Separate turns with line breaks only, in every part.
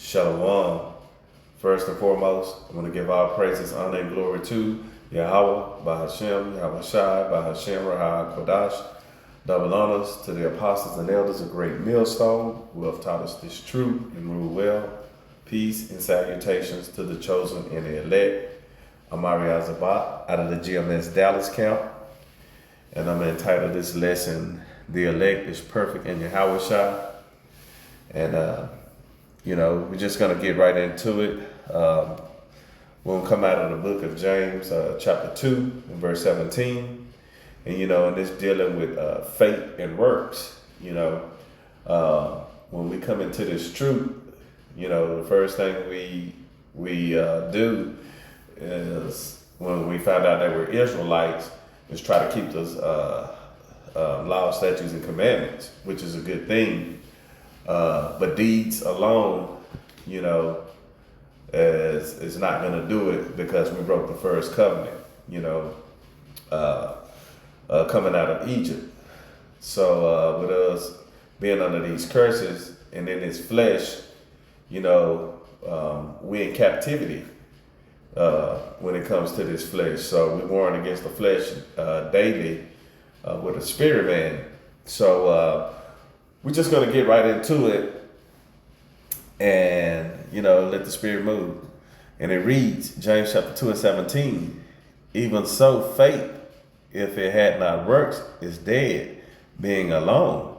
Shalom. First and foremost, I want to give all praises, honor, and glory to Yahawah, Bahashem, YAHAWASHI, Bahashem, Rahah, Kodash. Double honors to the apostles and elders of Great Millstone who have taught us this truth and rule well. Peace and salutations to the chosen and the elect. I'm Ariel Zabat out of the GMS Dallas camp, and I'm entitled this lesson, The Elect is Perfect in Yahawashai. And, we're just going to get right into it. We'll come out of the book of James, chapter 2, and verse 17. And, and it's dealing with faith and works. When we come into this truth, the first thing we do is, when we found out that we're Israelites, is try to keep those laws, statutes, and commandments, which is a good thing. But deeds alone, is not going to do it, because we broke the first covenant, coming out of Egypt. So with us being under these curses and in this flesh, we're in captivity when it comes to this flesh. So we're warring against the flesh daily with a spirit man. So we're just going to get right into it and, let the spirit move. And it reads, James chapter 2 and 17, even so faith, if it had not works, is dead, being alone.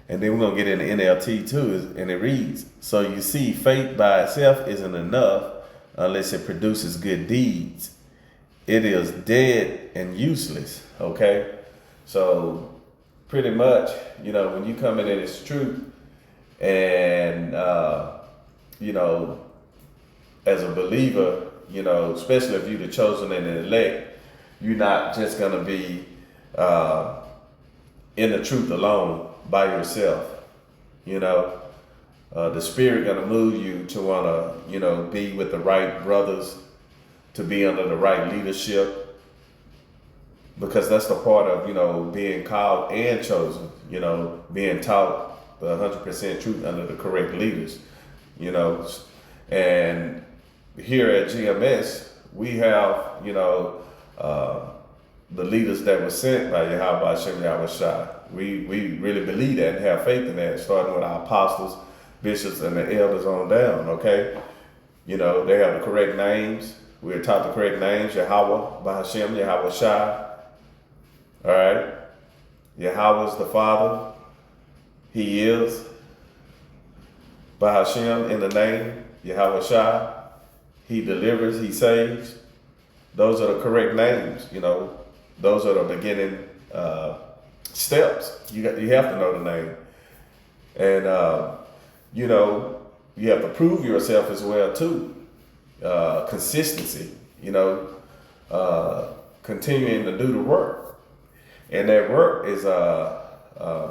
And then we're going to get in the NLT too, and it reads, so you see, faith by itself isn't enough unless it produces good deeds. It is dead and useless, okay? So pretty much, when you come into this truth and, as a believer, especially if you're the chosen and the elect, you're not just going to be in the truth alone by yourself. The spirit going to move you to want to, be with the right brothers, to be under the right leadership, because that's the part of, being called and chosen, being taught the 100% truth under the correct leaders, and here at GMS, we have, the leaders that were sent by YAHAWASHI. We really believe that and have faith in that, starting with our apostles, bishops, and the elders on down, okay? They have the correct names. We're taught the correct names, Yahawah, Bahashem, YAHAWASHI. All right? Yahawah's the Father. He is. Bahashem in the name, YAHAWASHI. He delivers, he saves. Those are the correct names, Those are the beginning steps. You have to know the name. And, you have to prove yourself as well, too. Consistency, continuing to do the work. And that work is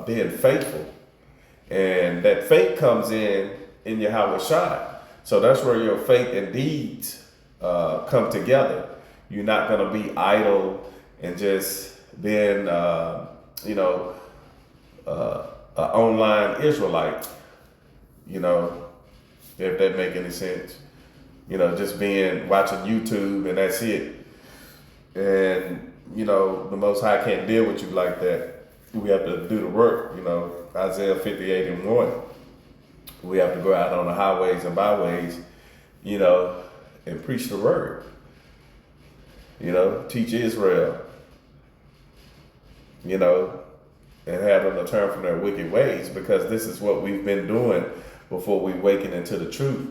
being faithful. And that faith comes in YAHAWASHI. So that's where your faith and deeds come together. You're not going to be idle and just being, an online Israelite, if that make any sense. Just watching YouTube and that's it. And, the Most High can't deal with you like that. We have to do the work, Isaiah 58 and 1. We have to go out on the highways and byways, and preach the word. Teach Israel, and have them to turn from their wicked ways, because this is what we've been doing before we waken into the truth.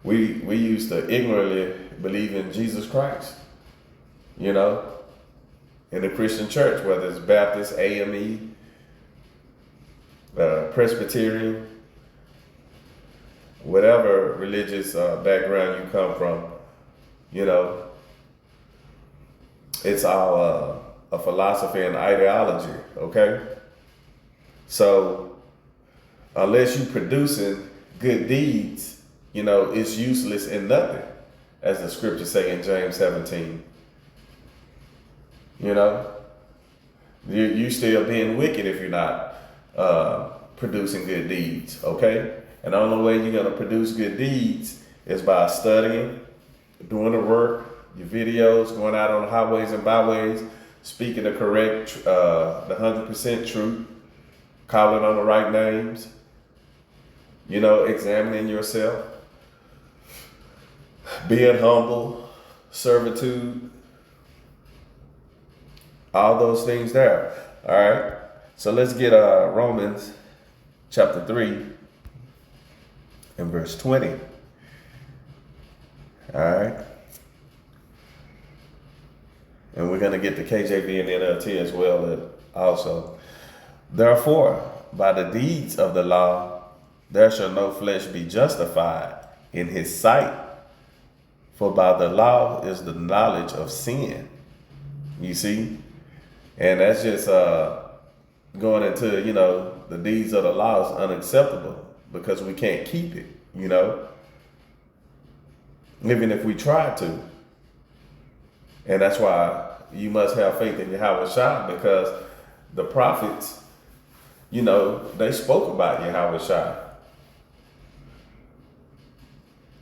We used to ignorantly believe in Jesus Christ, in the Christian church, whether it's Baptist, AME, Presbyterian, whatever religious background you come from, it's all a philosophy and ideology, okay? So unless you're producing good deeds, it's useless and nothing, as the scriptures say in James 17. You still being wicked if you're not producing good deeds, okay? And the only way you're going to produce good deeds is by studying, doing the work, your videos, going out on the highways and byways, speaking the correct, the 100% truth, calling on the right names, examining yourself, being humble, servitude, all those things there. All right. So let's get Romans chapter 3 and verse 20. All right. And we're going to get the KJV and NLT as well also. Therefore, by the deeds of the law, there shall no flesh be justified in his sight. For by the law is the knowledge of sin. You see? And that's just going into, the deeds of the law is unacceptable because we can't keep it, even if we try to. And that's why you must have faith in YAHAWASHI, because the prophets, they spoke about YAHAWASHI.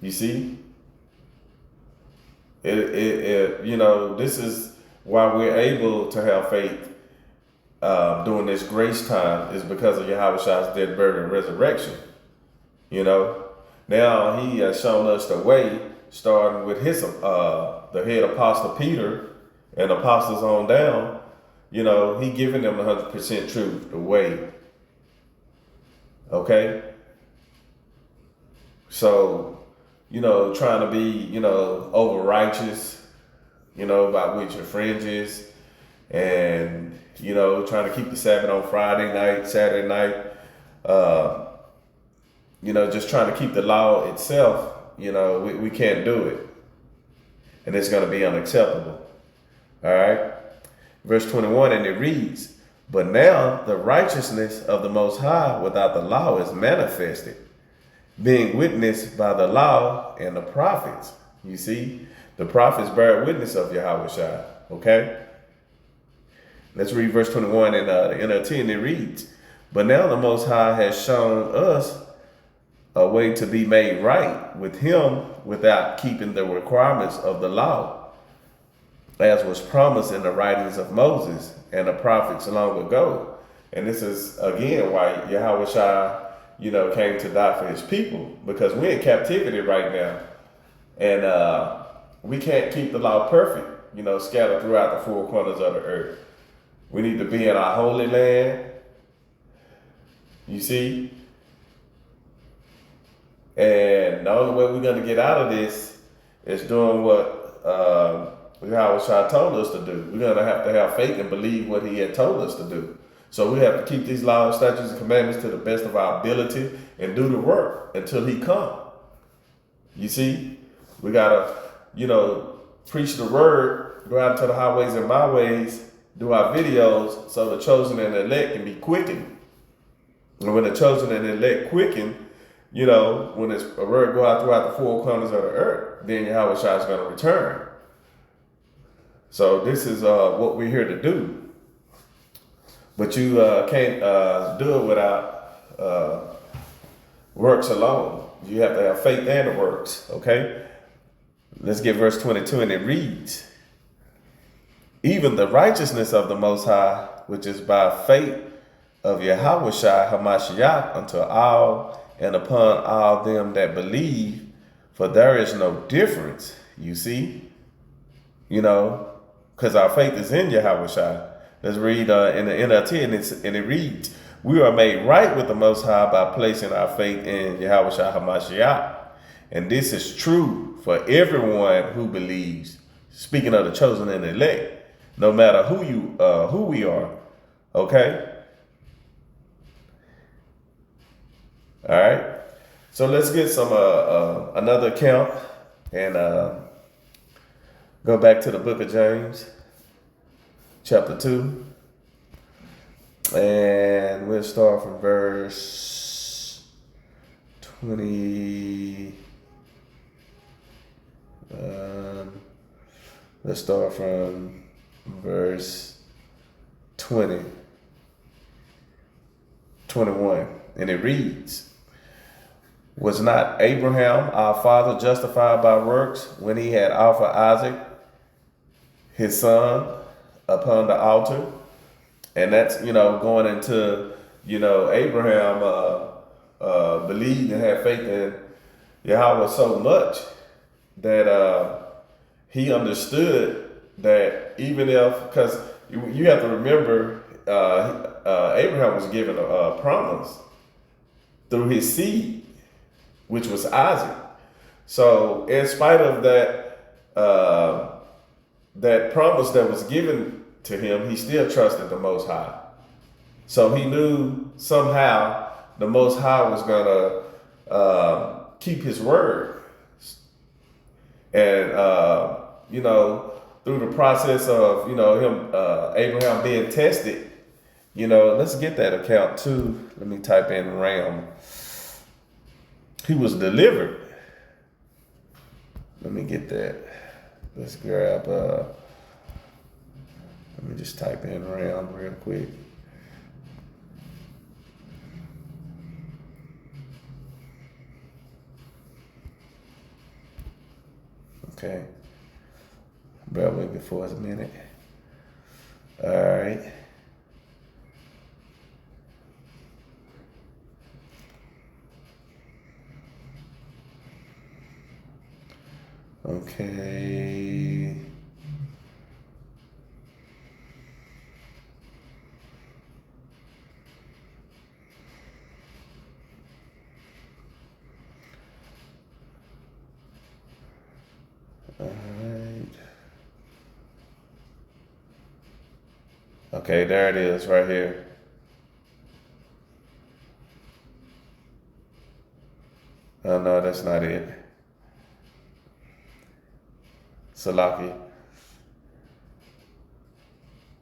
You see? This is why we're able to have faith during this grace time, is because of YAHAWASHI's death, burial, and resurrection. Now he has shown us the way, starting with his the head apostle Peter and apostles on down. He giving them the 100% truth, the way. Okay? So, trying to be, over righteous, about with your fringes, and, trying to keep the Sabbath on Friday night, Saturday night, just trying to keep the law itself, we can't do it. And it's going to be unacceptable. All right. Verse 21, and it reads, but now the righteousness of the Most High without the law is manifested, being witnessed by the law and the prophets. You see, the prophets bear witness of YAHAWASHI. Okay. Let's read verse 21 in the NLT, and it reads, but now the Most High has shown us a way to be made right with him without keeping the requirements of the law, as was promised in the writings of Moses and the prophets long ago. And this is, again, why YAHAWASHI, came to die for his people, because we're in captivity right now. And we can't keep the law perfect, scattered throughout the four corners of the earth. We need to be in our holy land. You see? And the only way we're going to get out of this is doing what YAHAWASHI told us to do. We're going to have faith and believe what he had told us to do. So we have to keep these laws, statutes, and commandments to the best of our ability and do the work until he come. You see? We got to, preach the word, go out into the highways and byways, do our videos so the chosen and the elect can be quickened. And when the chosen and the elect quicken, when it's a word go out throughout the four corners of the earth, then YAHAWASHI is going to return. So this is what we're here to do. But you can't do it without works alone. You have to have faith and the works, okay? Let's get verse 22, and it reads, even the righteousness of the Most High, which is by faith of YAHAWASHI HaMashiach unto all and upon all them that believe, for there is no difference, you see, because our faith is in YAHAWASHI. Let's read in the NLT, and it reads, we are made right with the Most High by placing our faith in YAHAWASHI HaMashiach. And this is true for everyone who believes, speaking of the chosen and elect, no matter who we are, okay? All right, so let's get some another account and go back to the book of James, chapter 2, and we'll start from verse 20. Let's start from verse 21, and it reads, Was not Abraham, our father, justified by works when he had offered Isaac, his son, upon the altar? And that's, going into, Abraham believed and had faith in Yahweh so much that he understood that even if, because you have to remember, Abraham was given a promise through his seed, which was Isaac. So in spite of that promise that was given to him, he still trusted the Most High. So he knew somehow the Most High was gonna keep his word. And through the process of Abraham being tested, let's get that account too. Let me type in Ram. He was delivered. Let me get that. Let's grab, let me just type in Ram real quick. Okay. Bear with me for a minute. All right. Okay. All right. Okay, there it is right here. Oh, no, that's not it. Salaki.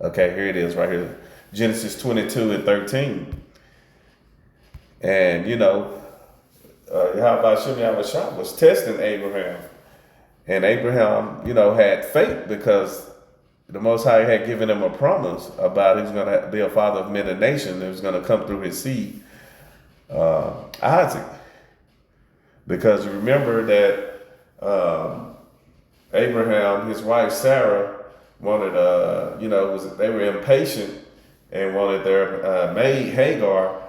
Okay, here it is right here. Genesis 22:13. And, YAHAWASHI was testing Abraham. And Abraham, had faith because the Most High had given him a promise about he was going to be a father of many nations. It was going to come through his seed, Isaac. Because remember that Abraham, his wife Sarah, wanted, they were impatient and wanted their maid Hagar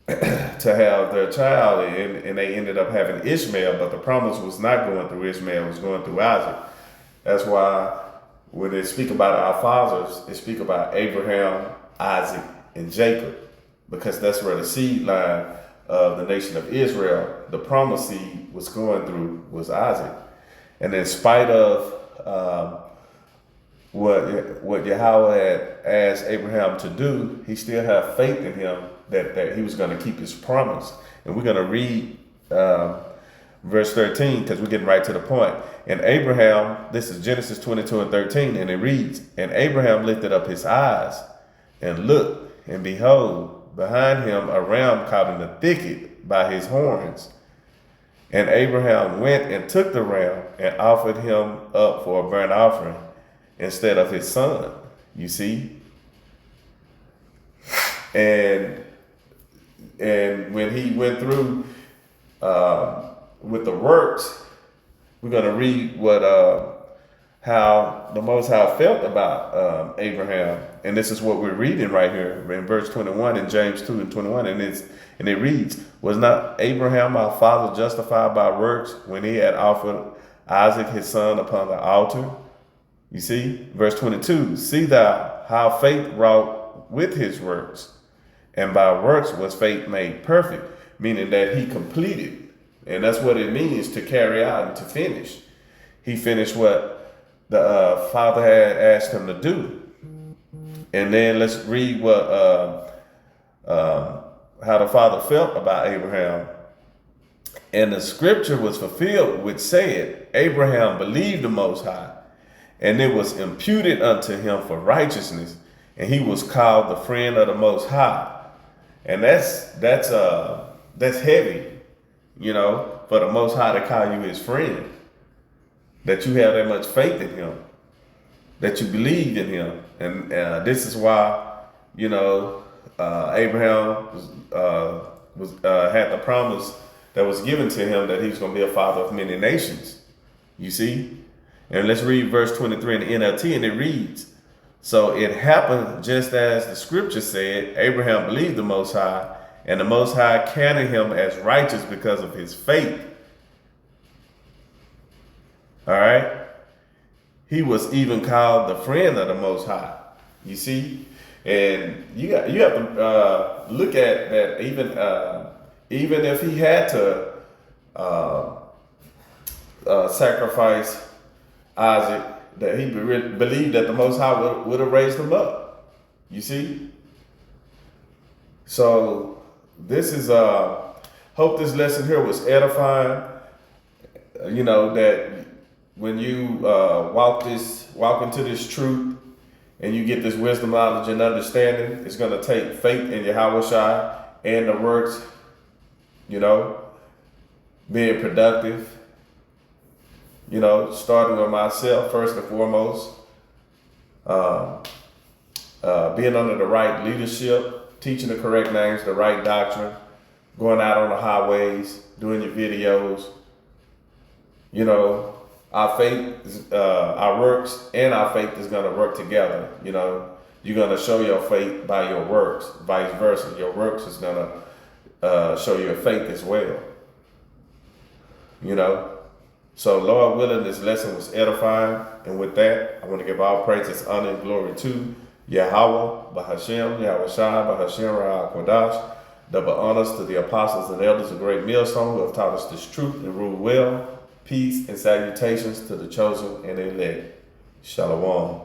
to have their child, and they ended up having Ishmael, but the promise was not going through Ishmael, it was going through Isaac. That's why when they speak about our fathers, they speak about Abraham, Isaac, and Jacob, because that's where the seed line of the nation of Israel, the promised seed, was going through, was Isaac. And in spite of what Yahweh had asked Abraham to do, he still had faith in him that he was going to keep his promise. And we're going to read verse 13 because we're getting right to the point. And Abraham, this is Genesis 22:13, and it reads, "And Abraham lifted up his eyes and looked, and behold, behind him a ram caught in the thicket by his horns. And Abraham went and took the ram and offered him up for a burnt offering instead of his son." You see? And when he went through with the works, we're going to read how the Most High felt about Abraham. And this is what we're reading right here in verse 21 in James 2:21. And it reads, "Was not Abraham our father justified by works when he had offered Isaac his son upon the altar?" You see, verse 22, "See thou how faith wrought with his works, and by works was faith made perfect," meaning that he completed. And that's what it means to carry out and to finish. He finished what the Father had asked him to do. And then let's read how the Father felt about Abraham. "And the scripture was fulfilled, which said, Abraham believed the Most High, and it was imputed unto him for righteousness, and he was called the friend of the Most High." And that's heavy, for the Most High to call you his friend. That you have that much faith in him, that you believed in him. And this is why, Abraham had the promise that was given to him, that he was going to be a father of many nations. You see? And let's read verse 23 in the NLT, and it reads, so it happened just as the scripture said, Abraham believed the Most High, and the Most High counted him as righteous because of his faith. All right? He was even called the friend of the Most High. You see? And you have to look at that. Even if he had to sacrifice Isaac, that he believed that the Most High would have raised him up. You see? So this is, hope this lesson here was edifying. You know, that when you walk into this truth and you get this wisdom, knowledge, and understanding, it's going to take faith in YAHAWASHI and the works, you know, being productive. You know, starting with myself first and foremost, being under the right leadership, teaching the correct names, the right doctrine, going out on the highways, doing your videos. You know, our faith, our works and our faith is going to work together. You know, you're going to show your faith by your works, vice versa. Your works is going to show your faith as well. You know. So, Lord willing, this lesson was edifying. And with that, I want to give all praises, honor, and glory to Yahweh, Bahashem, YAHAWASHI, Bahashem, Ra'ah Kodash. Double honors to the apostles and elders of Great Millstone who have taught us this truth and rule well. Peace and salutations to the chosen and elect. Shalom.